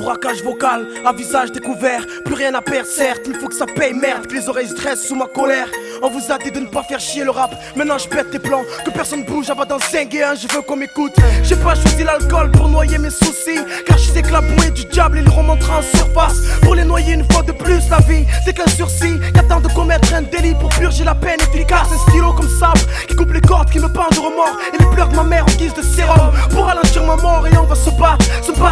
braquage vocal, à visage découvert, plus rien à perdre certes, il faut que ça paye merde, que les oreilles se dressent sous ma colère. On vous a dit de ne pas faire chier le rap, maintenant je pète tes plans, que personne bouge, avant dans 5 et 1, je veux qu'on m'écoute. J'ai pas choisi l'alcool pour noyer mes soucis, car je sais que la bouée du diable il remontera en surface. Pour les noyer une fois de plus, la vie c'est qu'un sursis, qu'attend de commettre un délit pour purger la peine efficace. Un stylo comme sable, qui coupe les cordes, qui me peint de remords, et les pleurs de ma mère en guise de sérum, pour ralentir ma mort. Et on va se battre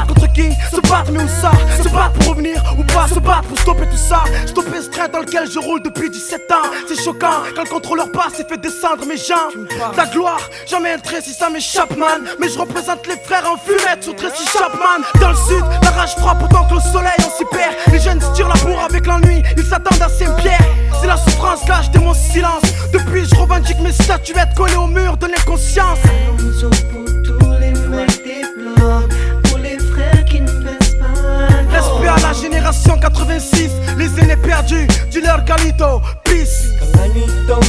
contre qui? Se battre mais où ça? Se battre pour revenir ou pas? Se battre pour stopper tout ça, stopper ce train dans lequel je roule depuis 17 ans. C'est choquant quand le contrôleur passe et fait descendre mes jambes. Ta gloire, jamais un trait si ça m'échappe man, mais je représente les frères en fumette sur Tracy Chapman. Dans le sud, la rage frappe autant que le soleil on s'y perd. Les jeunes se tirent la bourre avec l'ennui, ils s'attendent à Saint-Pierre. C'est la souffrance, là j'étais mon silence. Depuis je revendique mes statuettes collées au mur de l'inconscience. Allons pour tous les mecs des blocs, pour les frères qui ne baissent pas. Respect à la génération 86, les aînés perdus, dealer Calito, peace. Quand la nuit tombe,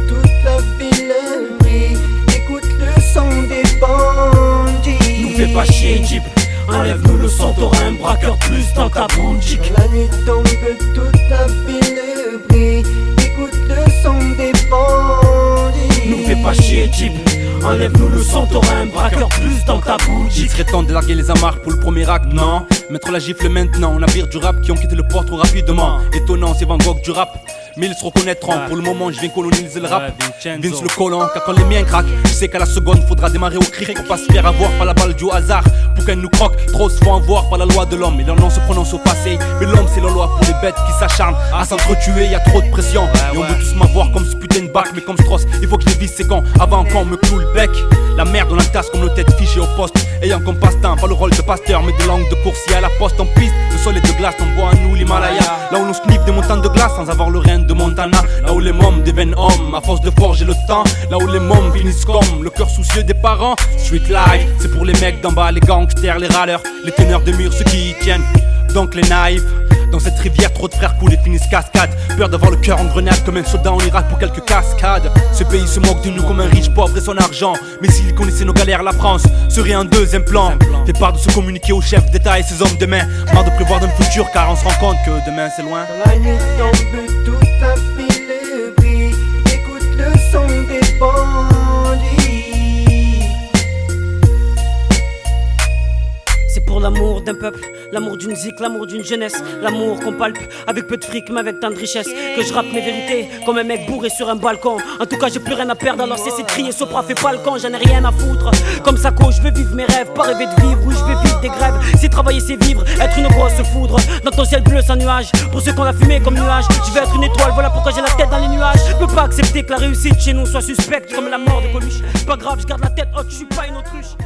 toute la ville brille. Écoute le son des bandits. Nous fais pas chier Jeep, enlève-nous le son, t'auras un braqueur plus dans ta boutique. Quand la nuit tombe, toute la ville brille. Écoute le son des bandits. Nous fais pas chier Jeep, enlève-nous le son, t'auras un braqueur plus dans ta boutique. Il serait temps de larguer les amarres pour le premier acte, non? Mettre la gifle maintenant, navire du rap qui ont quitté le port trop rapidement. Étonnant, c'est Van Gogh du rap, mais ils se reconnaîtront. Pour le moment, je viens coloniser le rap. Vince le colon, car quand les miens craquent, je sais qu'à la seconde, faudra démarrer au cri pour pas se faire avoir par la balle du hasard. Pour qu'elle nous croque, trop se font avoir par la loi de l'homme. Et leur nom se prononce au passé, mais l'homme c'est la loi pour les bêtes qui s'acharnent à s'entretuer. Y a trop de pression, et on veut tous m'avoir comme ce putain de bac. Mais comme Strauss, il faut que je les vise c'est quand, avant qu'on me cloue le bec. La merde on la tasse comme nos têtes fichées au poste. Ayant comme passe-temps, pas le rôle de pasteur, mais de langue de coursier à la poste en piste. Le sol est de glace, on boit à nous l'Himalaya. Là où l'on sniffe des montagnes de glace sans avoir le rein de Montana. Là où les mômes deviennent hommes à force de forger le temps. Là où les mômes finissent comme le cœur soucieux des parents. Street life, c'est pour les mecs d'en bas, les gangsters, les râleurs, les teneurs de murs, ceux qui y tiennent. Donc les naïfs. Dans cette rivière, trop de frères coulent et finissent cascade. Peur d'avoir le cœur en grenade comme un soldat en Irak pour quelques cascades. Ce pays se moque de nous comme un riche pauvre et son argent. Mais s'il connaissait nos galères, la France serait un deuxième plan. Fait part de se communiquer aux chefs d'État et ses hommes de main. Marre de prévoir d'un futur car on se rend compte que demain c'est loin. Quand la nuit tombe, toute la ville brille. Écoute le son des bandits. C'est pour l'amour d'un peuple, l'amour d'une zik, l'amour d'une jeunesse, l'amour qu'on palpe avec peu de fric mais avec tant de richesse, que je rappe mes vérités comme un mec bourré sur un balcon. En tout cas j'ai plus rien à perdre alors cessez de crier Sopra fait pas le con, j'en ai rien à foutre. Comme Sako je veux vivre mes rêves, pas rêver de vivre, oui je vais vivre des grèves. Si travailler c'est vivre, être une grosse foudre dans ton ciel bleu sans nuage. Pour ceux qu'on a fumé comme nuage, je vais être une étoile, voilà pourquoi j'ai la tête dans les nuages. Je peux pas accepter que la réussite chez nous soit suspecte comme la mort de Coluche. Pas grave, je garde la tête haute, je suis pas une autruche.